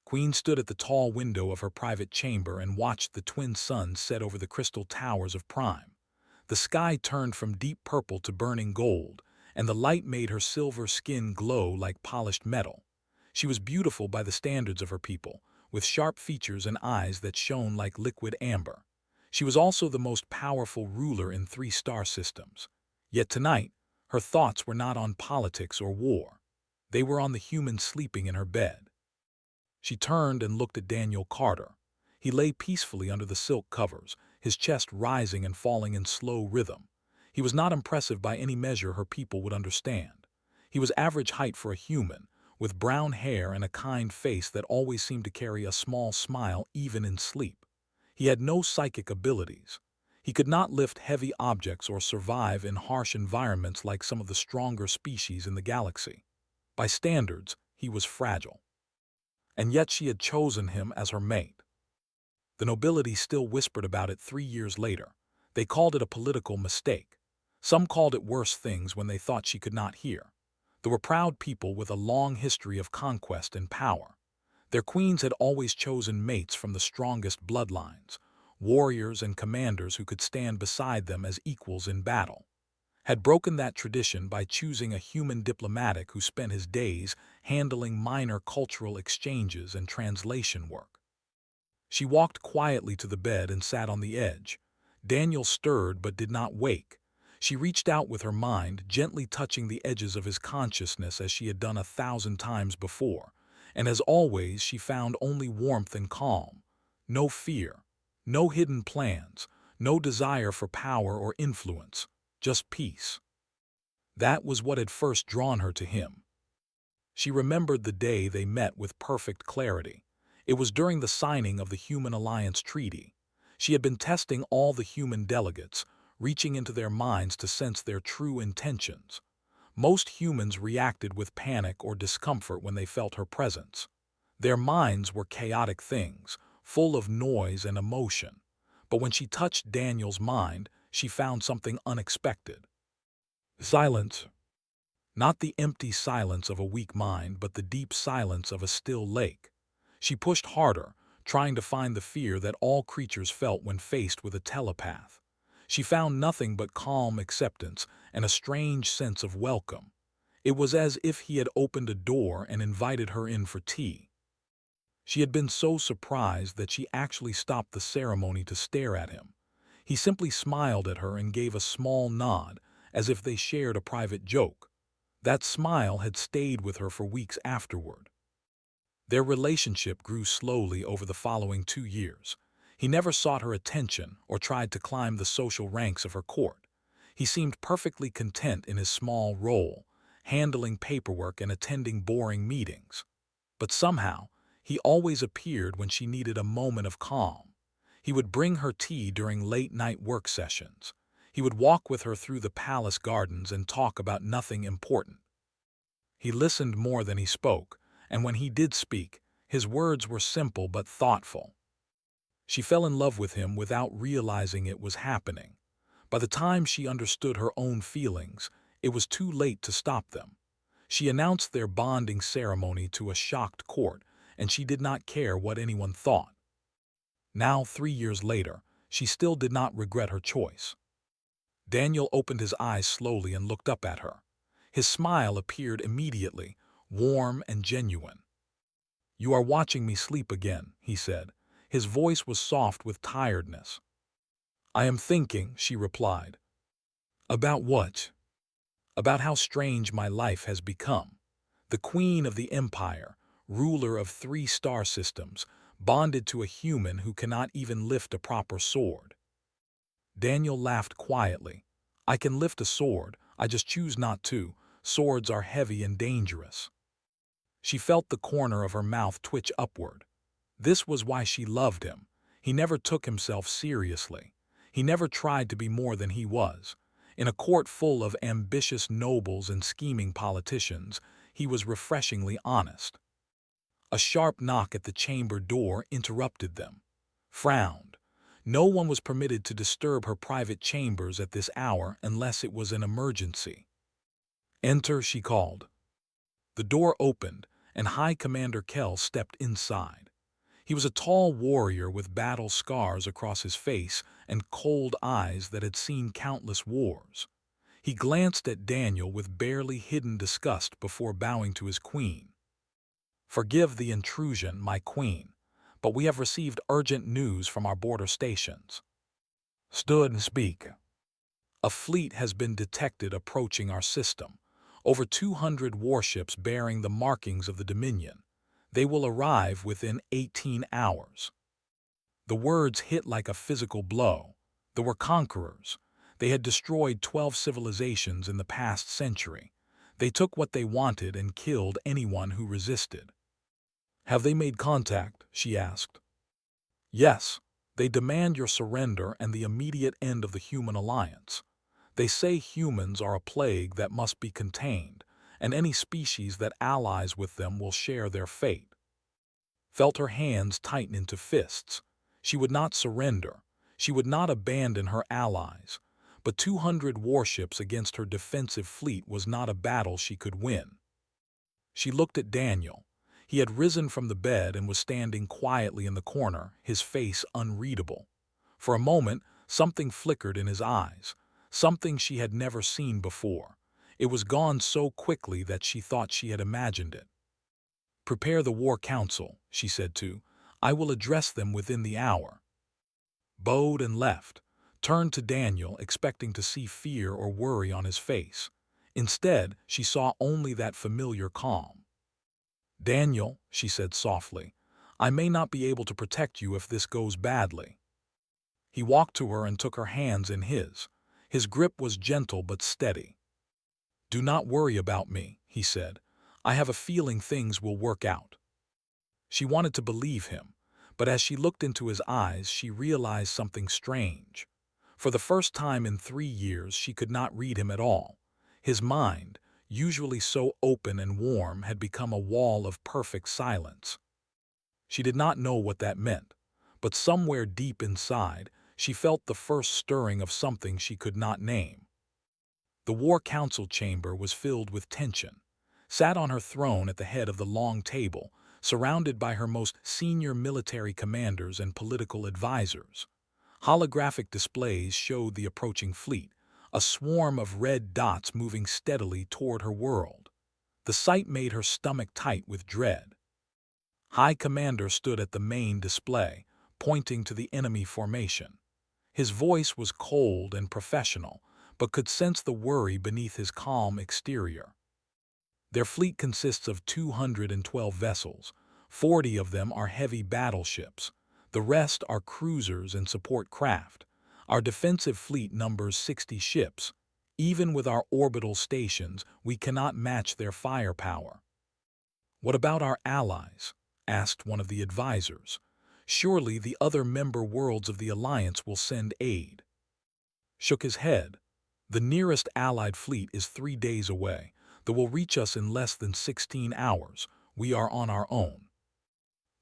Queen stood at the tall window of her private chamber and watched the twin suns set over the crystal towers of Prime. The sky turned from deep purple to burning gold, and the light made her silver skin glow like polished metal. She was beautiful by the standards of her people, with sharp features and eyes that shone like liquid amber. She was also the most powerful ruler in 3-star systems. Yet tonight, her thoughts were not on politics or war. They were on the humans sleeping in her bed. She turned and looked at Daniel Carter. He lay peacefully under the silk covers, his chest rising and falling in slow rhythm. He was not impressive by any measure her people would understand. He was average height for a human, with brown hair and a kind face that always seemed to carry a small smile even in sleep. He had no psychic abilities. He could not lift heavy objects or survive in harsh environments like some of the stronger species in the galaxy. By standards, he was fragile. And yet she had chosen him as her mate. The nobility still whispered about it 3 years later. They called it a political mistake. Some called it worse things when they thought she could not hear. There were proud people with a long history of conquest and power. Their queens had always chosen mates from the strongest bloodlines, warriors and commanders who could stand beside them as equals in battle. Had broken that tradition by choosing a human diplomatic who spent his days handling minor cultural exchanges and translation work. She walked quietly to the bed and sat on the edge. Daniel stirred but did not wake. She reached out with her mind, gently touching the edges of his consciousness as she had done 1,000 times before. And as always, she found only warmth and calm. No fear, no hidden plans, no desire for power or influence, just peace. That was what had first drawn her to him. She remembered the day they met with perfect clarity. It was during the signing of the Human Alliance Treaty. She had been testing all the human delegates, reaching into their minds to sense their true intentions. Most humans reacted with panic or discomfort when they felt her presence. Their minds were chaotic things, full of noise and emotion. But when she touched Daniel's mind, she found something unexpected. Silence. Not the empty silence of a weak mind, but the deep silence of a still lake. She pushed harder, trying to find the fear that all creatures felt when faced with a telepath. She found nothing but calm acceptance and a strange sense of welcome. It was as if he had opened a door and invited her in for tea. She had been so surprised that she actually stopped the ceremony to stare at him. He simply smiled at her and gave a small nod, as if they shared a private joke. That smile had stayed with her for weeks afterward. Their relationship grew slowly over the following 2 years. He never sought her attention or tried to climb the social ranks of her court. He seemed perfectly content in his small role, handling paperwork and attending boring meetings. But somehow, he always appeared when she needed a moment of calm. He would bring her tea during late-night work sessions. He would walk with her through the palace gardens and talk about nothing important. He listened more than he spoke, and when he did speak, his words were simple but thoughtful. She fell in love with him without realizing it was happening. By the time she understood her own feelings, it was too late to stop them. She announced their bonding ceremony to a shocked court, and she did not care what anyone thought. Now, 3 years later, she still did not regret her choice. Daniel opened his eyes slowly and looked up at her. His smile appeared immediately, warm and genuine. "You are watching me sleep again," he said. His voice was soft with tiredness. "I am thinking," she replied. "About what?" "About how strange my life has become. The queen of the empire, ruler of 3-star systems, bonded to a human who cannot even lift a proper sword." Daniel laughed quietly. "I can lift a sword, I just choose not to. Swords are heavy and dangerous." She felt the corner of her mouth twitch upward. This was why she loved him. He never took himself seriously. He never tried to be more than he was. In a court full of ambitious nobles and scheming politicians, he was refreshingly honest. A sharp knock at the chamber door interrupted them. Frowned. No one was permitted to disturb her private chambers at this hour unless it was an emergency. "Enter," she called. The door opened, and High Commander Kell stepped inside. He was a tall warrior with battle scars across his face and cold eyes that had seen countless wars. He glanced at Daniel with barely hidden disgust before bowing to his queen. "Forgive the intrusion, my queen, but we have received urgent news from our border stations." "Stood and speak." "A fleet has been detected approaching our system. Over 200 warships bearing the markings of the Dominion. They will arrive within 18 hours. The words hit like a physical blow. They were conquerors. They had destroyed 12 civilizations in the past century. They took what they wanted and killed anyone who resisted. "Have they made contact?" she asked. "Yes. They demand your surrender and the immediate end of the human alliance. They say humans are a plague that must be contained, and any species that allies with them will share their fate." Felt her hands tighten into fists. She would not surrender. She would not abandon her allies. But 200 warships against her defensive fleet was not a battle she could win. She looked at Daniel. He had risen from the bed and was standing quietly in the corner, his face unreadable. For a moment, something flickered in his eyes, something she had never seen before. It was gone so quickly that she thought she had imagined it. "Prepare the War Council," she said to. "I will address them within the hour." Bowed and left, turned to Daniel, expecting to see fear or worry on his face. Instead, she saw only that familiar calm. "Daniel," she said softly, "I may not be able to protect you if this goes badly." He walked to her and took her hands in his. His grip was gentle but steady. "Do not worry about me," he said. "I have a feeling things will work out." She wanted to believe him, but as she looked into his eyes, she realized something strange. For the first time in 3 years, she could not read him at all. His mind, usually so open and warm, had become a wall of perfect silence. She did not know what that meant, but somewhere deep inside, she felt the first stirring of something she could not name. The War Council chamber was filled with tension. Sat on her throne at the head of the long table, surrounded by her most senior military commanders and political advisors. Holographic displays showed the approaching fleet, a swarm of red dots moving steadily toward her world. The sight made her stomach tight with dread. High Commander stood at the main display, pointing to the enemy formation. His voice was cold and professional, but could sense the worry beneath his calm exterior. Their fleet consists of 212 vessels. 40 of them are heavy battleships. The rest are cruisers and support craft. Our defensive fleet numbers 60 ships. Even with our orbital stations, we cannot match their firepower. "What about our allies?" asked one of the advisors. "Surely the other member worlds of the Alliance will send aid." Shook his head. "The nearest Allied fleet is 3 days away. They will reach us in less than 16 hours. We are on our own."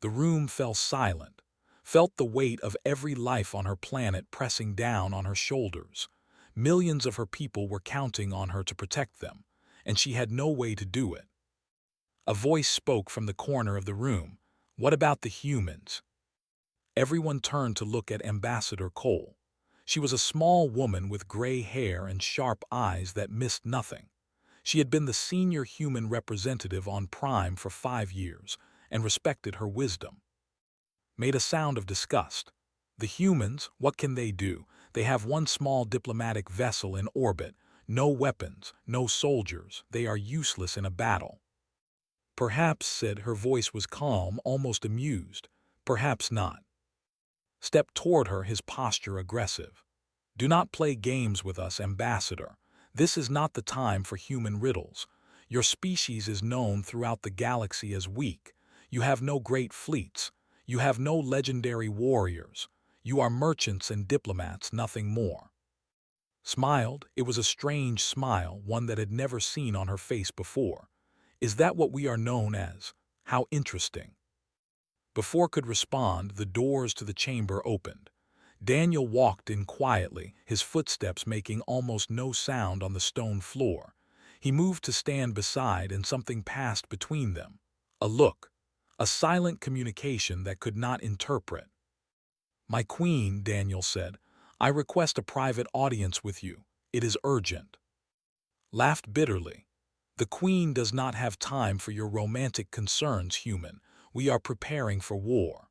The room fell silent, felt the weight of every life on her planet pressing down on her shoulders. Millions of her people were counting on her to protect them, and she had no way to do it. A voice spoke from the corner of the room. "What about the humans?" Everyone turned to look at Ambassador Cole. She was a small woman with gray hair and sharp eyes that missed nothing. She had been the senior human representative on Prime for 5 years and respected her wisdom. Made a sound of disgust. "The humans, what can they do? They have one small diplomatic vessel in orbit, no weapons, no soldiers. They are useless in a battle." "Perhaps," said, her voice was calm, almost amused. "Perhaps not." Stepped toward her, his posture aggressive. "Do not play games with us, Ambassador. This is not the time for human riddles. Your species is known throughout the galaxy as weak. You have no great fleets. You have no legendary warriors. You are merchants and diplomats, nothing more." Smiled. It was a strange smile, one that had never seen on her face before. "Is that what we are known as? How interesting." Before could respond, the doors to the chamber opened. Daniel walked in quietly, his footsteps making almost no sound on the stone floor. He moved to stand beside, and something passed between them. A look, a silent communication that could not interpret. "My queen," Daniel said, "I request a private audience with you. It is urgent." Laughed bitterly. "The queen does not have time for your romantic concerns, human. We are preparing for war."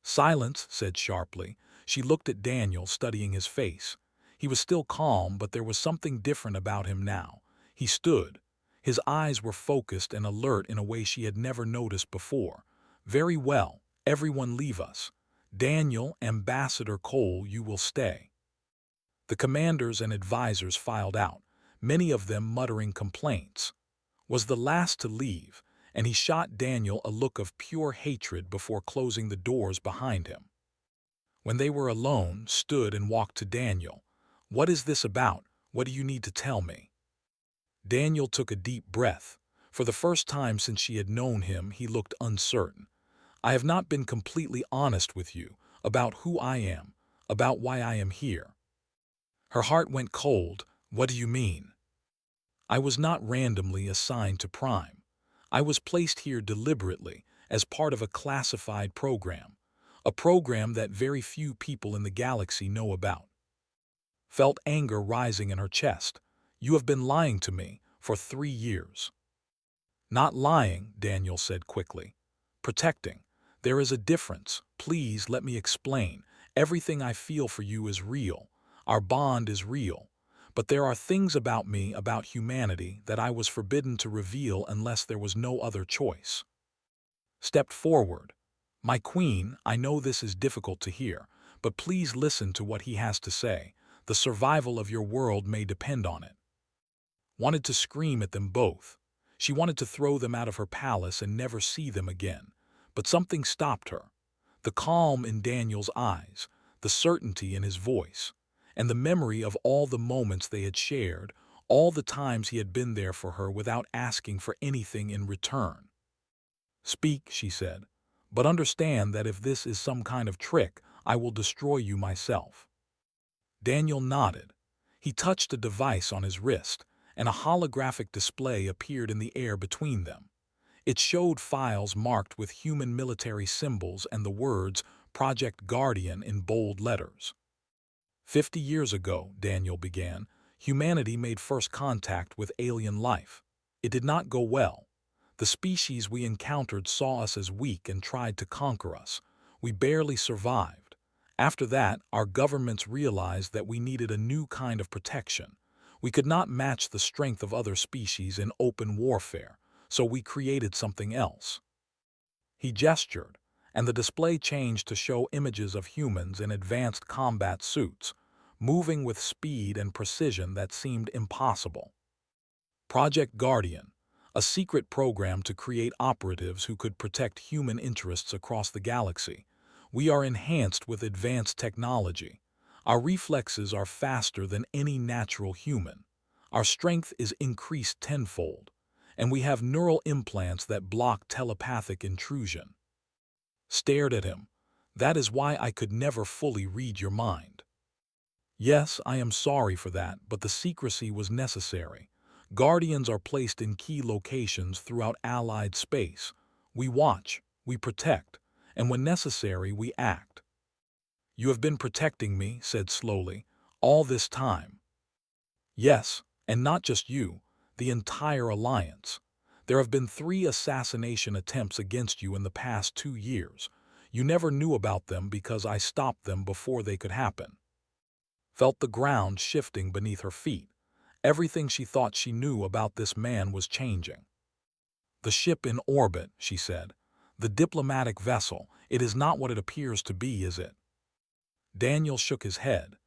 "Silence," said sharply. She looked at Daniel, studying his face. He was still calm, but there was something different about him now. He stood. His eyes were focused and alert in a way she had never noticed before. "Very well. Everyone leave us. Daniel, Ambassador Cole, you will stay." The commanders and advisors filed out, many of them muttering complaints. Was the last to leave, and he shot Daniel a look of pure hatred before closing the doors behind him. When they were alone, stood and walked to Daniel. "What is this about? What do you need to tell me?" Daniel took a deep breath. For the first time since she had known him, he looked uncertain. "I have not been completely honest with you about who I am, about why I am here." Her heart went cold. "What do you mean?" "I was not randomly assigned to Prime. I was placed here deliberately as part of a classified program, a program that very few people in the galaxy know about." Felt anger rising in her chest. "You have been lying to me for 3 years." "Not lying," Daniel said quickly. "Protecting. There is a difference. Please let me explain. Everything I feel for you is real. Our bond is real. But there are things about me, about humanity, that I was forbidden to reveal unless there was no other choice." Stepped forward. "My queen, I know this is difficult to hear, but please listen to what he has to say. The survival of your world may depend on it." Wanted to scream at them both. She wanted to throw them out of her palace and never see them again. But something stopped her. The calm in Daniel's eyes, the certainty in his voice, and the memory of all the moments they had shared, all the times he had been there for her without asking for anything in return. "Speak," she said, "but understand that if this is some kind of trick, I will destroy you myself." Daniel nodded. He touched a device on his wrist, and a holographic display appeared in the air between them. It showed files marked with human military symbols and the words "Project Guardian" in bold letters. 50 years ago," Daniel began, "humanity made first contact with alien life. It did not go well. The species we encountered saw us as weak and tried to conquer us. We barely survived. After that, our governments realized that we needed a new kind of protection. We could not match the strength of other species in open warfare, so we created something else." He gestured, and the display changed to show images of humans in advanced combat suits, moving with speed and precision that seemed impossible. "Project Guardian, a secret program to create operatives who could protect human interests across the galaxy. We are enhanced with advanced technology. Our reflexes are faster than any natural human. Our strength is increased tenfold, and we have neural implants that block telepathic intrusion." Stared at him. "That is why I could never fully read your mind." "Yes, I am sorry for that, but the secrecy was necessary. Guardians are placed in key locations throughout Allied space. We watch, we protect, and when necessary, we act." "You have been protecting me," said slowly, "all this time." "Yes, and not just you, the entire Alliance. There have been 3 assassination attempts against you in the past 2 years. You never knew about them because I stopped them before they could happen." Felt the ground shifting beneath her feet. Everything she thought she knew about this man was changing. "The ship in orbit," she said. "The diplomatic vessel, it is not what it appears to be, is it?" Daniel shook his head.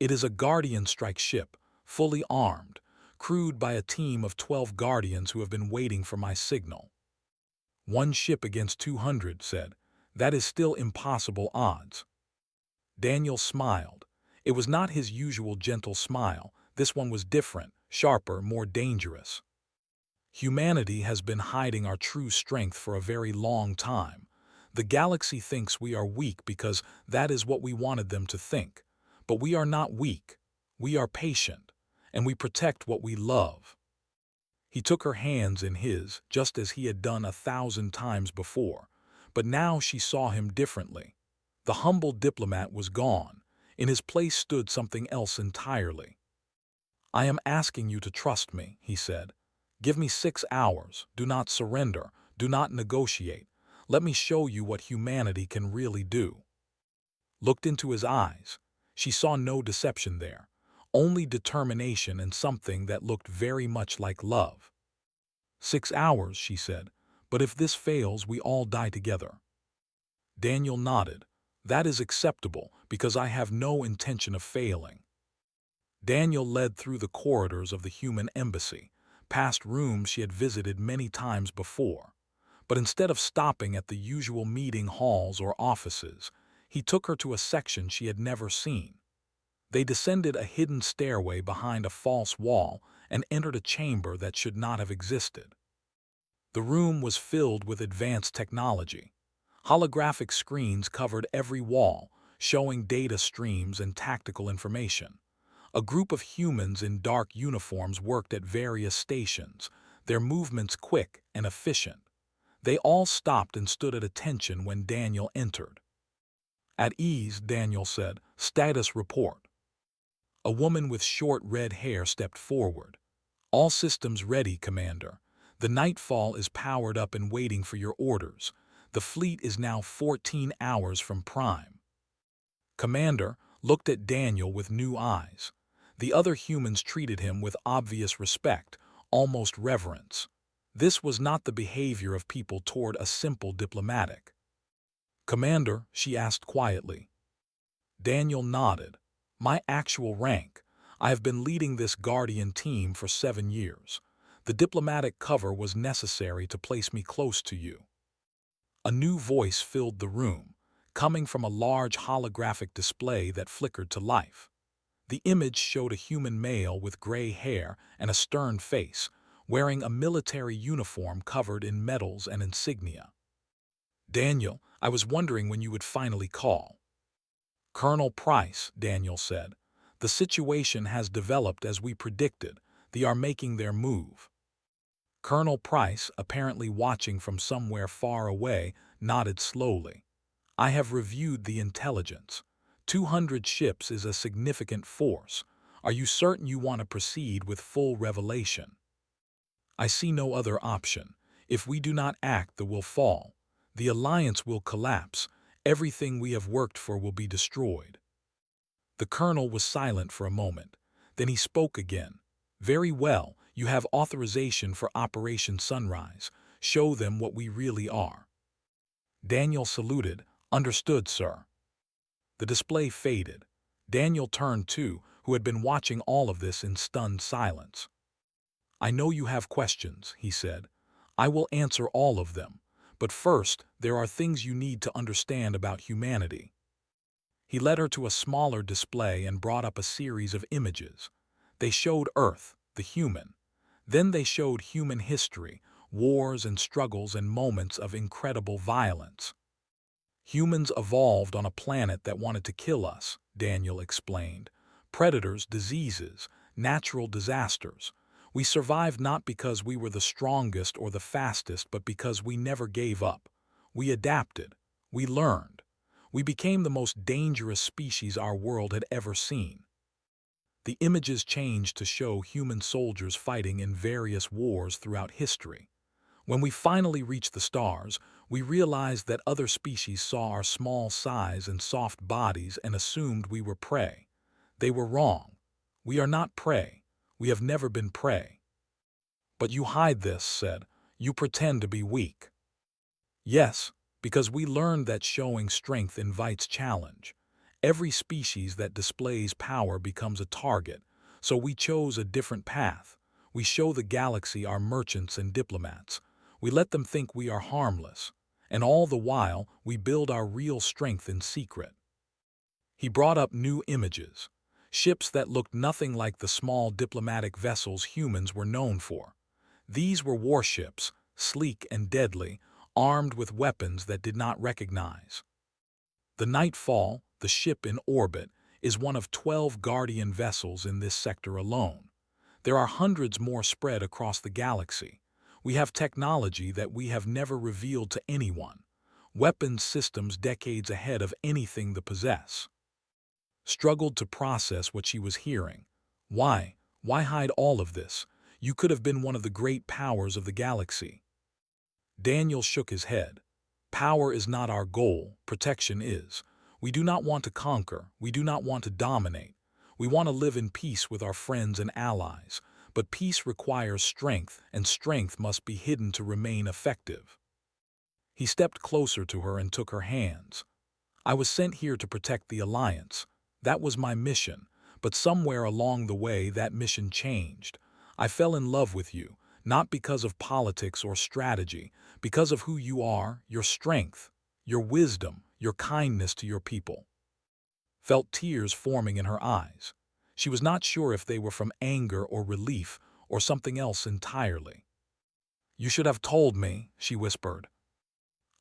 "It is a Guardian strike ship, fully armed, crewed by a team of 12 Guardians who have been waiting for my signal." "1 ship against 200, said. "That is still impossible odds." Daniel smiled. It was not his usual gentle smile. This one was different, sharper, more dangerous. "Humanity has been hiding our true strength for a very long time. The galaxy thinks we are weak because that is what we wanted them to think. But we are not weak. We are patient, and we protect what we love." He took her hands in his, just as he had done 1,000 times before, but now she saw him differently. The humble diplomat was gone. In his place stood something else entirely. "I am asking you to trust me," he said. "Give me 6 hours. Do not surrender. Do not negotiate. Let me show you what humanity can really do." Looked into his eyes. She saw no deception there, only determination and something that looked very much like love. "6 hours," she said, "but if this fails, we all die together." Daniel nodded. "That is acceptable, because I have no intention of failing." Daniel led through the corridors of the human embassy, past rooms she had visited many times before. But instead of stopping at the usual meeting halls or offices, he took her to a section she had never seen. They descended a hidden stairway behind a false wall and entered a chamber that should not have existed. The room was filled with advanced technology. Holographic screens covered every wall, showing data streams and tactical information. A group of humans in dark uniforms worked at various stations, their movements quick and efficient. They all stopped and stood at attention when Daniel entered. "At ease," Daniel said. "Status report." A woman with short red hair stepped forward. "All systems ready, Commander. The Nightfall is powered up and waiting for your orders. The fleet is now 14 hours from Prime." Commander looked at Daniel with new eyes. The other humans treated him with obvious respect, almost reverence. This was not the behavior of people toward a simple diplomatic. "Commander," she asked quietly. Daniel nodded. "My actual rank. I have been leading this Guardian team for 7 years. The diplomatic cover was necessary to place me close to you." A new voice filled the room, coming from a large holographic display that flickered to life. The image showed a human male with gray hair and a stern face, wearing a military uniform covered in medals and insignia. "Daniel, I was wondering when you would finally call." "Colonel Price," Daniel said, "the situation has developed as we predicted. They are making their move." Colonel Price, apparently watching from somewhere far away, nodded slowly. "I have reviewed the intelligence. 200 ships is a significant force. Are you certain you want to proceed with full revelation?" "I see no other option. If we do not act, the will fall. The alliance will collapse. Everything we have worked for will be destroyed." The colonel was silent for a moment. Then he spoke again. "Very well, you have authorization for Operation Sunrise. Show them what we really are." Daniel saluted. "Understood, sir." The display faded. Daniel turned to, who had been watching all of this in stunned silence. "I know you have questions," he said. "I will answer all of them. But first, there are things you need to understand about humanity." He led her to a smaller display and brought up a series of images. They showed Earth, the human. Then they showed human history, wars and struggles and moments of incredible violence. "Humans evolved on a planet that wanted to kill us," Daniel explained. "Predators, diseases, natural disasters. We survived not because we were the strongest or the fastest, but because we never gave up. We adapted. We learned. We became the most dangerous species our world had ever seen." The images changed to show human soldiers fighting in various wars throughout history. "When we finally reached the stars, we realized that other species saw our small size and soft bodies and assumed we were prey. They were wrong. We are not prey. We have never been prey." "But you hide this," said. "You pretend to be weak." "Yes, because we learned that showing strength invites challenge. Every species that displays power becomes a target, so we chose a different path. We show the galaxy our merchants and diplomats. We let them think we are harmless, and all the while we build our real strength in secret." He brought up new images. Ships that looked nothing like the small diplomatic vessels humans were known for. These were warships, sleek and deadly, armed with weapons that did not recognize. The Nightfall, the ship in orbit, is one of 12 Guardian vessels in this sector alone. There are hundreds more spread across the galaxy. We have technology that we have never revealed to anyone. Weapons systems decades ahead of anything they possess. Struggled to process what she was hearing. Why? Why hide all of this? You could have been one of the great powers of the galaxy. Daniel shook his head. Power is not our goal, protection is. We do not want to conquer, we do not want to dominate. We want to live in peace with our friends and allies, but peace requires strength, and strength must be hidden to remain effective. He stepped closer to her and took her hands. I was sent here to protect the Alliance. That was my mission, but somewhere along the way that mission changed. I fell in love with you, not because of politics or strategy, because of who you are, your strength, your wisdom, your kindness to your people. Felt tears forming in her eyes. She was not sure if they were from anger or relief or something else entirely. You should have told me, she whispered.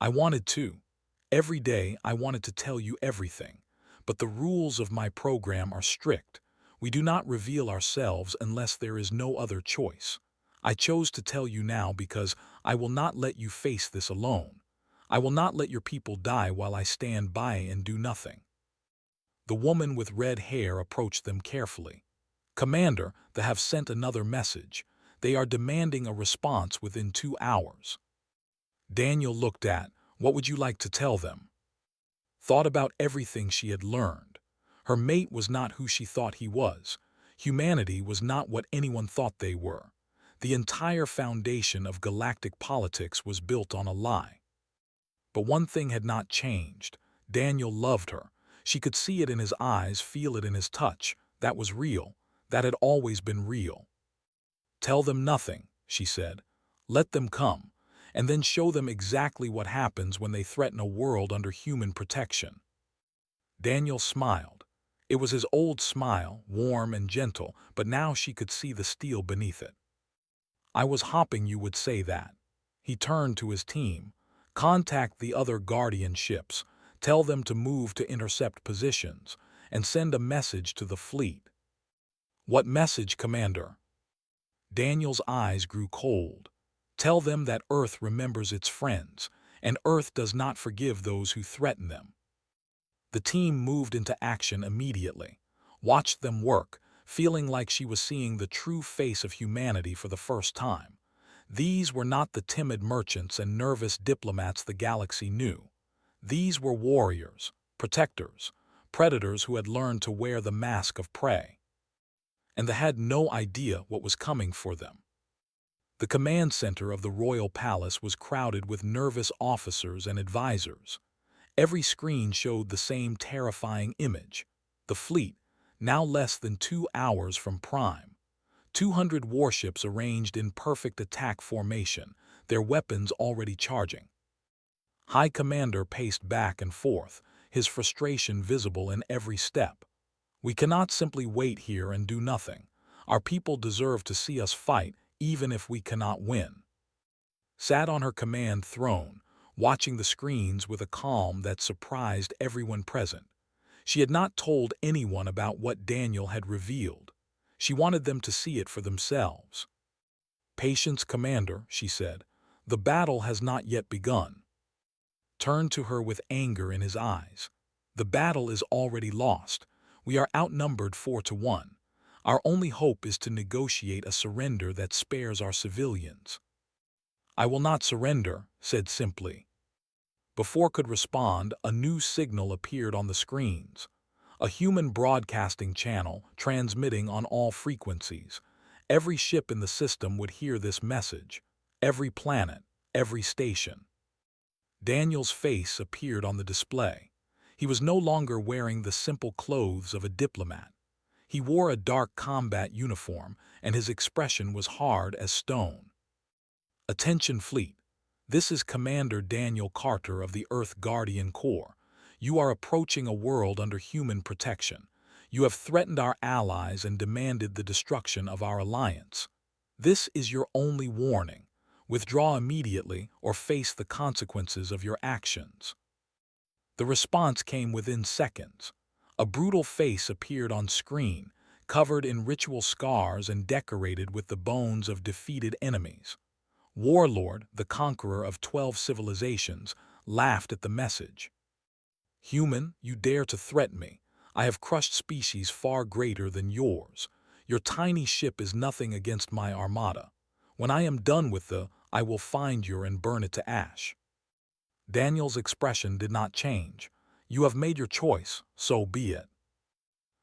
I wanted to. Every day I wanted to tell you everything, but the rules of my program are strict. We do not reveal ourselves unless there is no other choice. I chose to tell you now because I will not let you face this alone. I will not let your people die while I stand by and do nothing. The woman with red hair approached them carefully. Commander, they have sent another message. They are demanding a response within 2 hours. Daniel looked at, what would you like to tell them? Thought about everything she had learned. Her mate was not who she thought he was. Humanity was not what anyone thought they were. The entire foundation of galactic politics was built on a lie. But one thing had not changed. Daniel loved her. She could see it in his eyes, feel it in his touch. That was real. That had always been real. Tell them nothing, she said. Let them come, and then show them exactly what happens when they threaten a world under human protection. Daniel smiled. It was his old smile, warm and gentle, but now she could see the steel beneath it. I was hoping you would say that. He turned to his team. Contact the other Guardian ships. Tell them to move to intercept positions, and send a message to the fleet. What message, Commander? Daniel's eyes grew cold. Tell them that Earth remembers its friends, and Earth does not forgive those who threaten them. The team moved into action immediately, watched them work, feeling like she was seeing the true face of humanity for the first time. These were not the timid merchants and nervous diplomats the galaxy knew. These were warriors, protectors, predators who had learned to wear the mask of prey. And they had no idea what was coming for them. The command center of the royal palace was crowded with nervous officers and advisors. Every screen showed the same terrifying image. The fleet, now less than 2 hours from prime. 200 warships arranged in perfect attack formation, their weapons already charging. High Commander paced back and forth, his frustration visible in every step. We cannot simply wait here and do nothing. Our people deserve to see us fight, even if we cannot win. Sat on her command throne, watching the screens with a calm that surprised everyone present. She had not told anyone about what Daniel had revealed. She wanted them to see it for themselves. Patience, Commander, she said. The battle has not yet begun. Turned to her with anger in his eyes. The battle is already lost. We are outnumbered 4-1. Our only hope is to negotiate a surrender that spares our civilians. I will not surrender, said simply. Before could respond, a new signal appeared on the screens. A human broadcasting channel transmitting on all frequencies. Every ship in the system would hear this message. Every planet, every station. Daniel's face appeared on the display. He was no longer wearing the simple clothes of a diplomat. He wore a dark combat uniform, and his expression was hard as stone. Attention fleet. This is Commander Daniel Carter of the Earth Guardian Corps. You are approaching a world under human protection. You have threatened our allies and demanded the destruction of our alliance. This is your only warning. Withdraw immediately or face the consequences of your actions. The response came within seconds. A brutal face appeared on screen. covered in ritual scars and decorated with the bones of defeated enemies. Warlord, the conqueror of 12 civilizations, laughed at the message. "Human, you dare to threaten me. I have crushed species far greater than yours. Your tiny ship is nothing against my armada. When I am done with I will find you and burn it to ash." Daniel's expression did not change. "You have made your choice, so be it."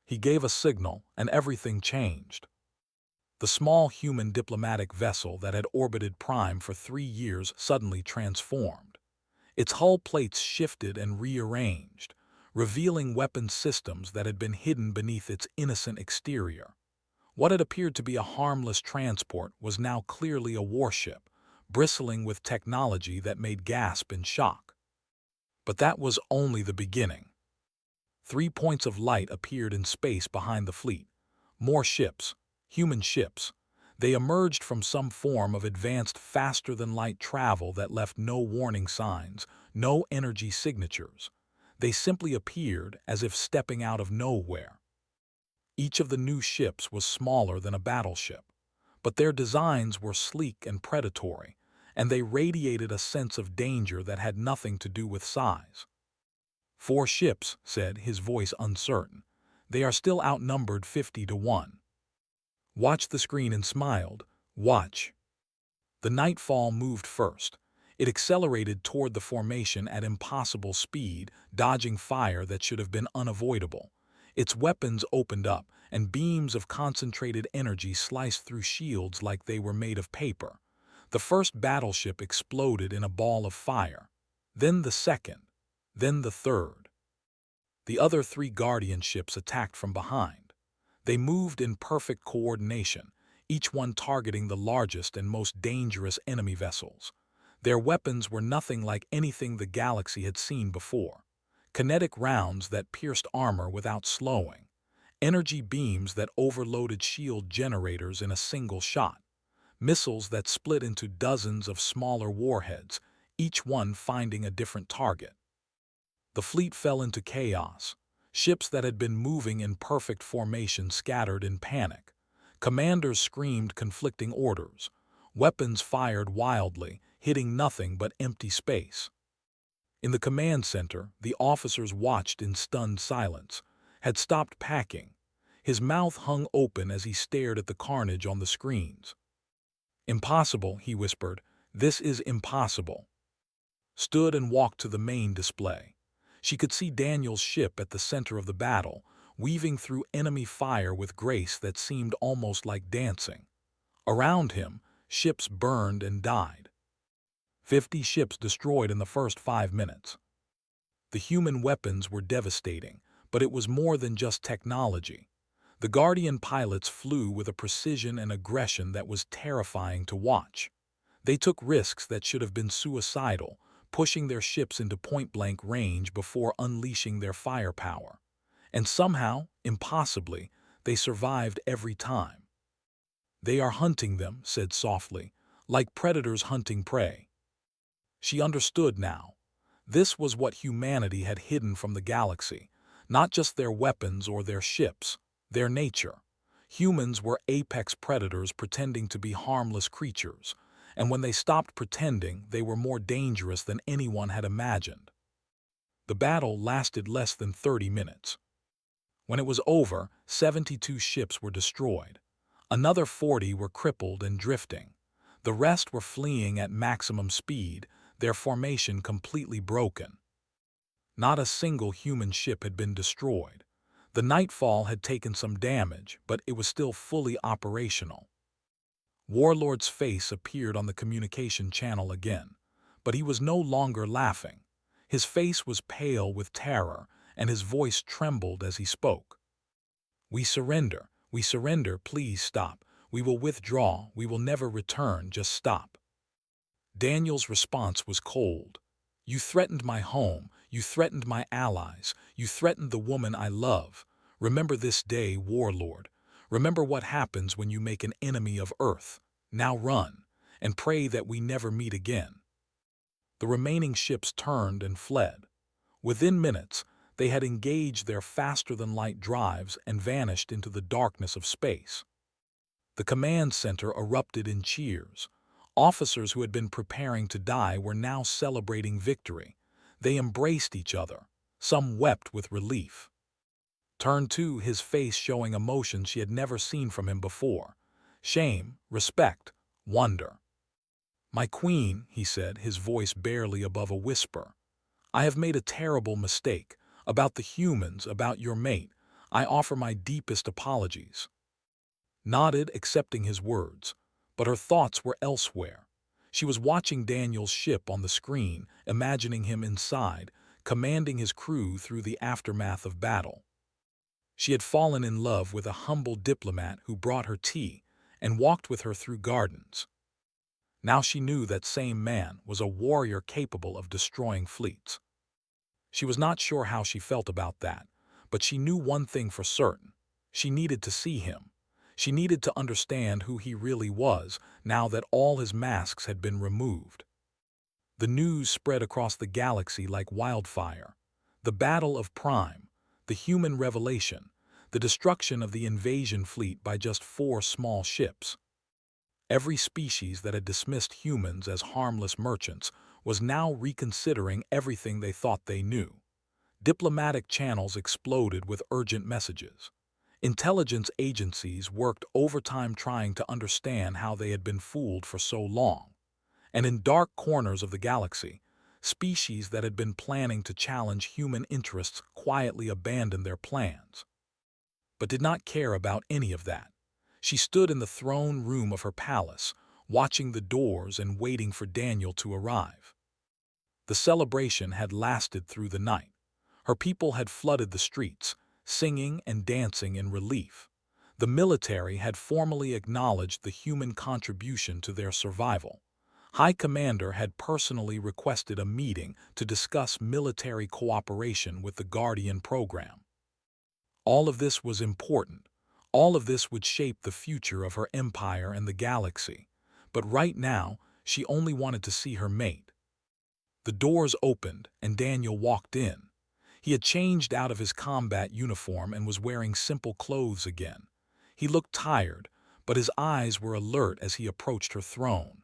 He gave a signal, and everything changed. The small human diplomatic vessel that had orbited Prime for 3 years suddenly transformed. Its hull plates shifted and rearranged, revealing weapon systems that had been hidden beneath its innocent exterior. What had appeared to be a harmless transport was now clearly a warship, bristling with technology that made gasp in shock. But that was only the beginning. 3 points of light appeared in space behind the fleet. More ships, human ships. They emerged from some form of advanced faster-than-light travel that left no warning signs, no energy signatures. They simply appeared as if stepping out of nowhere. Each of the new ships was smaller than a battleship, but their designs were sleek and predatory, and they radiated a sense of danger that had nothing to do with size. "4 ships," said, his voice uncertain. "They are still outnumbered 50-1. Watch the screen," and smiled. "Watch." The Nightfall moved first. It accelerated toward the formation at impossible speed, dodging fire that should have been unavoidable. Its weapons opened up, and beams of concentrated energy sliced through shields like they were made of paper. The first battleship exploded in a ball of fire. Then the second. Then the third. The other 3 Guardian ships attacked from behind. They moved in perfect coordination, each one targeting the largest and most dangerous enemy vessels. Their weapons were nothing like anything the galaxy had seen before. Kinetic rounds that pierced armor without slowing. Energy beams that overloaded shield generators in a single shot. Missiles that split into dozens of smaller warheads, each one finding a different target. The fleet fell into chaos. Ships that had been moving in perfect formation scattered in panic. Commanders screamed conflicting orders. Weapons fired wildly, hitting nothing but empty space. In the command center, the officers watched in stunned silence, had stopped packing. His mouth hung open as he stared at the carnage on the screens. "Impossible," he whispered. "This is impossible." Stood and walked to the main display. She could see Daniel's ship at the center of the battle, weaving through enemy fire with grace that seemed almost like dancing. Around him, ships burned and died. 50 ships destroyed in the first 5 minutes. The human weapons were devastating, but it was more than just technology. The Guardian pilots flew with a precision and aggression that was terrifying to watch. They took risks that should have been suicidal, pushing their ships into point-blank range before unleashing their firepower. And somehow, impossibly, they survived every time. "They are hunting them," said softly, "like predators hunting prey." She understood now. This was what humanity had hidden from the galaxy, not just their weapons or their ships, their nature. Humans were apex predators pretending to be harmless creatures, and when they stopped pretending, they were more dangerous than anyone had imagined. The battle lasted less than 30 minutes. When it was over, 72 ships were destroyed. Another 40 were crippled and drifting. The rest were fleeing at maximum speed, their formation completely broken. Not a single human ship had been destroyed. The Nightfall had taken some damage, but it was still fully operational. Warlord's face appeared on the communication channel again, but he was no longer laughing. His face was pale with terror, and his voice trembled as he spoke. We surrender, please stop. We will withdraw, we will never return, just stop." Daniel's response was cold. "You threatened my home, you threatened my allies, you threatened the woman I love. Remember this day, Warlord. Remember what happens when you make an enemy of Earth. Now run, and pray that we never meet again." The remaining ships turned and fled. Within minutes, They had engaged their faster-than-light drives and vanished into the darkness of space. The command center erupted in cheers. Officers who had been preparing to die were now celebrating victory. They embraced each other. Some wept with relief. Turn 2, his face showing emotions she had never seen from him before. Shame, respect, wonder. "My queen," he said, his voice barely above a whisper. "I have made a terrible mistake. About the humans, about your mate. I offer my deepest apologies." Nodded, accepting his words, but her thoughts were elsewhere. She was watching Daniel's ship on the screen, imagining him inside, commanding his crew through the aftermath of battle. She had fallen in love with a humble diplomat who brought her tea and walked with her through gardens. Now she knew that same man was a warrior capable of destroying fleets. She was not sure how she felt about that, but she knew one thing for certain. She needed to see him. She needed to understand who he really was, now that all his masks had been removed. The news spread across the galaxy like wildfire. The Battle of Prime, the human revelation, the destruction of the invasion fleet by just 4 small ships. Every species that had dismissed humans as harmless merchants was now reconsidering everything they thought they knew. Diplomatic channels exploded with urgent messages. Intelligence agencies worked overtime trying to understand how they had been fooled for so long. And in dark corners of the galaxy, species that had been planning to challenge human interests quietly abandoned their plans. But did not care about any of that. She stood in the throne room of her palace, watching the doors and waiting for Daniel to arrive. The celebration had lasted through the night. Her people had flooded the streets, singing and dancing in relief. The military had formally acknowledged the human contribution to their survival. High Commander had personally requested a meeting to discuss military cooperation with the Guardian program. All of this was important. All of this would shape the future of her empire and the galaxy. But right now, she only wanted to see her mate. The doors opened, and Daniel walked in. He had changed out of his combat uniform and was wearing simple clothes again. He looked tired, but his eyes were alert as he approached her throne.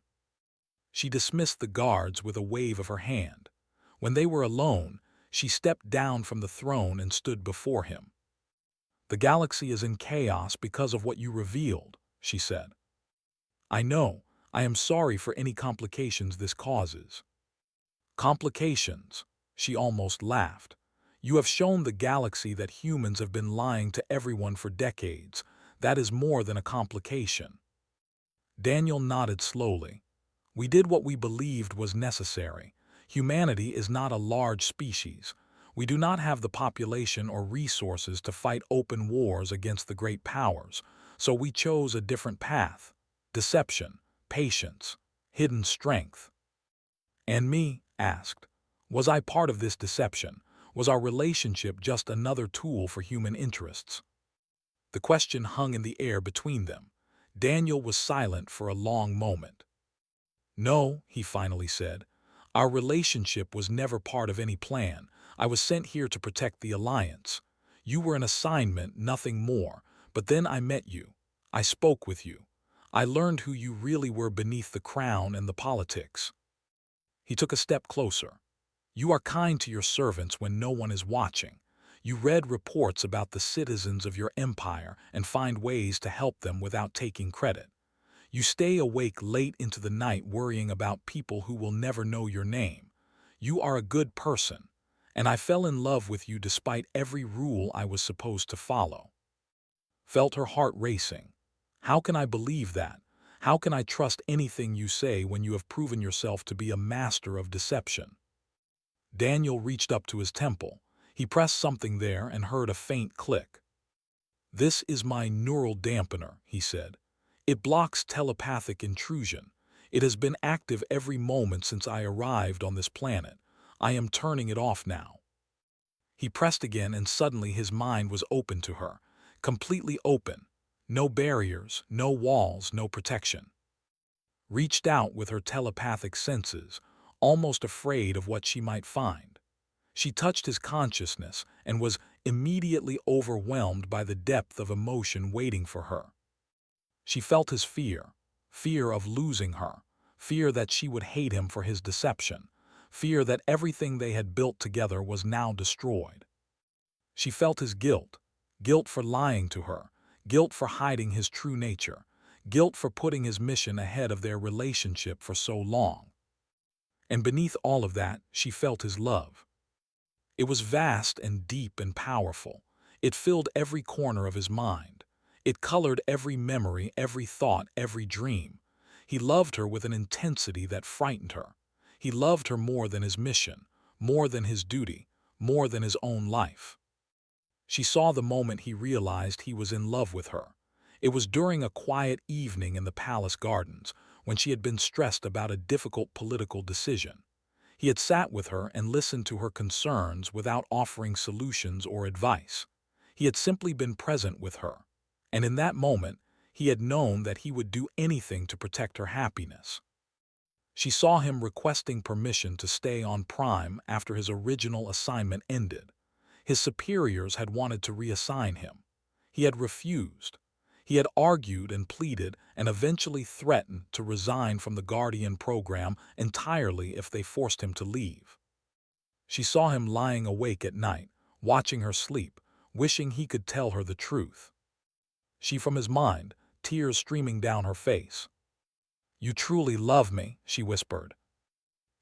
She dismissed the guards with a wave of her hand. When they were alone, she stepped down from the throne and stood before him. "The galaxy is in chaos because of what you revealed," she said. "I know. I am sorry for any complications this causes." "Complications?" She almost laughed. "You have shown the galaxy that humans have been lying to everyone for decades. That is more than a complication." Daniel nodded slowly. "We did what we believed was necessary. Humanity is not a large species. We do not have the population or resources to fight open wars against the great powers, so we chose a different path. Deception, patience, hidden strength." "And me?" asked. "Was I part of this deception? Was our relationship just another tool for human interests?" The question hung in the air between them. Daniel was silent for a long moment. "No," he finally said. "Our relationship was never part of any plan. I was sent here to protect the Alliance. You were an assignment, nothing more. But then I met you. I spoke with you. I learned who you really were beneath the crown and the politics." He took a step closer. "You are kind to your servants when no one is watching. You read reports about the citizens of your empire and find ways to help them without taking credit. You stay awake late into the night worrying about people who will never know your name. You are a good person, and I fell in love with you despite every rule I was supposed to follow." Felt her heart racing. "How can I believe that? How can I trust anything you say when you have proven yourself to be a master of deception?" Daniel reached up to his temple. He pressed something there and heard a faint click. "This is my neural dampener," he said. "It blocks telepathic intrusion. It has been active every moment since I arrived on this planet. I am turning it off now." He pressed again, and suddenly his mind was open to her. Completely open. No barriers, no walls, no protection. Reached out with her telepathic senses, almost afraid of what she might find. She touched his consciousness and was immediately overwhelmed by the depth of emotion waiting for her. She felt his fear, fear of losing her, fear that she would hate him for his deception, fear that everything they had built together was now destroyed. She felt his guilt, guilt for lying to her, guilt for hiding his true nature, guilt for putting his mission ahead of their relationship for so long. And beneath all of that, she felt his love. It was vast and deep and powerful. It filled every corner of his mind. It colored every memory, every thought, every dream. He loved her with an intensity that frightened her. He loved her more than his mission, more than his duty, more than his own life. She saw the moment he realized he was in love with her. It was during a quiet evening in the palace gardens, when she had been stressed about a difficult political decision. He had sat with her and listened to her concerns without offering solutions or advice. He had simply been present with her. And in that moment, he had known that he would do anything to protect her happiness. She saw him requesting permission to stay on Prime after his original assignment ended. His superiors had wanted to reassign him. He had refused. He had argued and pleaded and eventually threatened to resign from the Guardian program entirely if they forced him to leave. She saw him lying awake at night, watching her sleep, wishing he could tell her the truth. She from his mind, tears streaming down her face. "You truly love me," she whispered.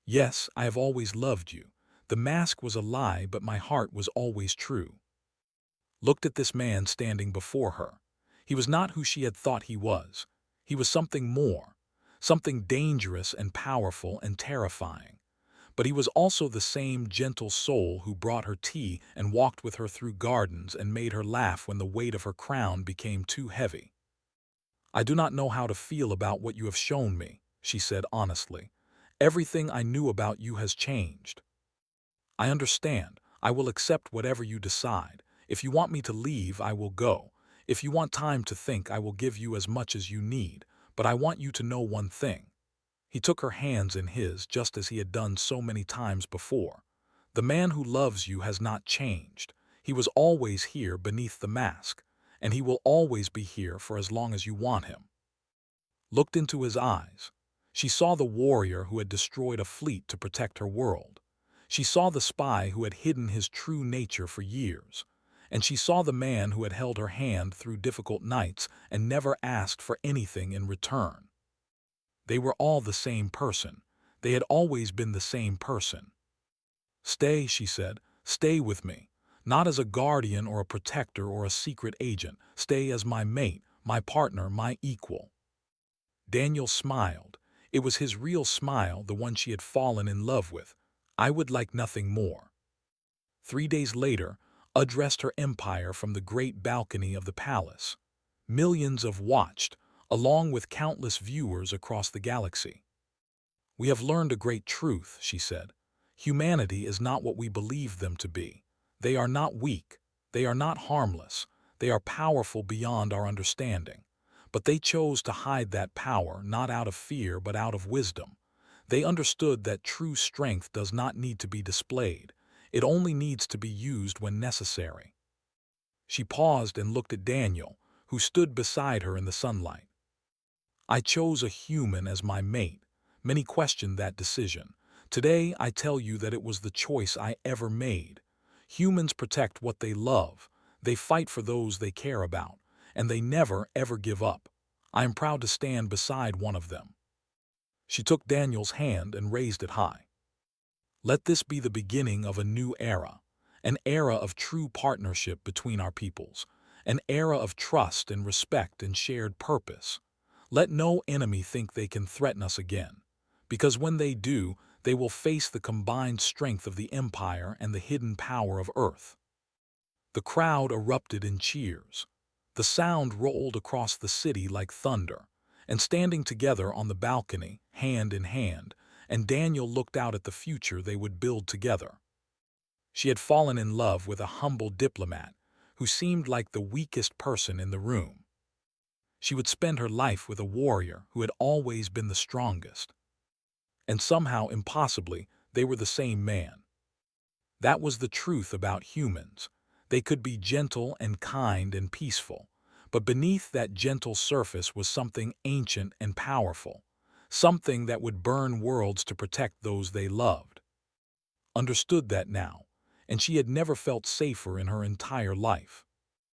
"Yes, I have always loved you. The mask was a lie, but my heart was always true." Looked at this man standing before her. He was not who she had thought he was. He was something more, something dangerous and powerful and terrifying. But he was also the same gentle soul who brought her tea and walked with her through gardens and made her laugh when the weight of her crown became too heavy. "I do not know how to feel about what you have shown me," she said honestly. "Everything I knew about you has changed. I understand. I will accept whatever you decide. If you want me to leave, I will go. If you want time to think, I will give you as much as you need. But I want you to know one thing." He took her hands in his just as he had done so many times before. "The man who loves you has not changed. He was always here beneath the mask, and he will always be here for as long as you want him." Looked into his eyes. She saw the warrior who had destroyed a fleet to protect her world. She saw the spy who had hidden his true nature for years. And she saw the man who had held her hand through difficult nights and never asked for anything in return. They were all the same person. They had always been the same person. "Stay," she said. "Stay with me. Not as a guardian or a protector or a secret agent. Stay as my mate, my partner, my equal." Daniel smiled. It was his real smile, the one she had fallen in love with. "I would like nothing more." 3 days later, addressed her empire from the great balcony of the palace. Millions of watched, along with countless viewers across the galaxy. "We have learned a great truth," she said. "Humanity is not what we believe them to be. They are not weak. They are not harmless. They are powerful beyond our understanding. But they chose to hide that power not out of fear but out of wisdom. They understood that true strength does not need to be displayed. It only needs to be used when necessary." She paused and looked at Daniel, who stood beside her in the sunlight. "I chose a human as my mate. Many questioned that decision. Today I tell you that it was the choice I ever made. Humans protect what they love. They fight for those they care about. And they never, ever give up. I am proud to stand beside one of them." She took Daniel's hand and raised it high. "Let this be the beginning of a new era, an era of true partnership between our peoples, an era of trust and respect and shared purpose. Let no enemy think they can threaten us again, because when they do, they will face the combined strength of the Empire and the hidden power of Earth." The crowd erupted in cheers. The sound rolled across the city like thunder, and standing together on the balcony, hand in hand, and Daniel looked out at the future they would build together. She had fallen in love with a humble diplomat who seemed like the weakest person in the room. She would spend her life with a warrior who had always been the strongest. And somehow, impossibly, they were the same man. That was the truth about humans. They could be gentle and kind and peaceful, but beneath that gentle surface was something ancient and powerful, something that would burn worlds to protect those they loved. Understood that now, and she had never felt safer in her entire life.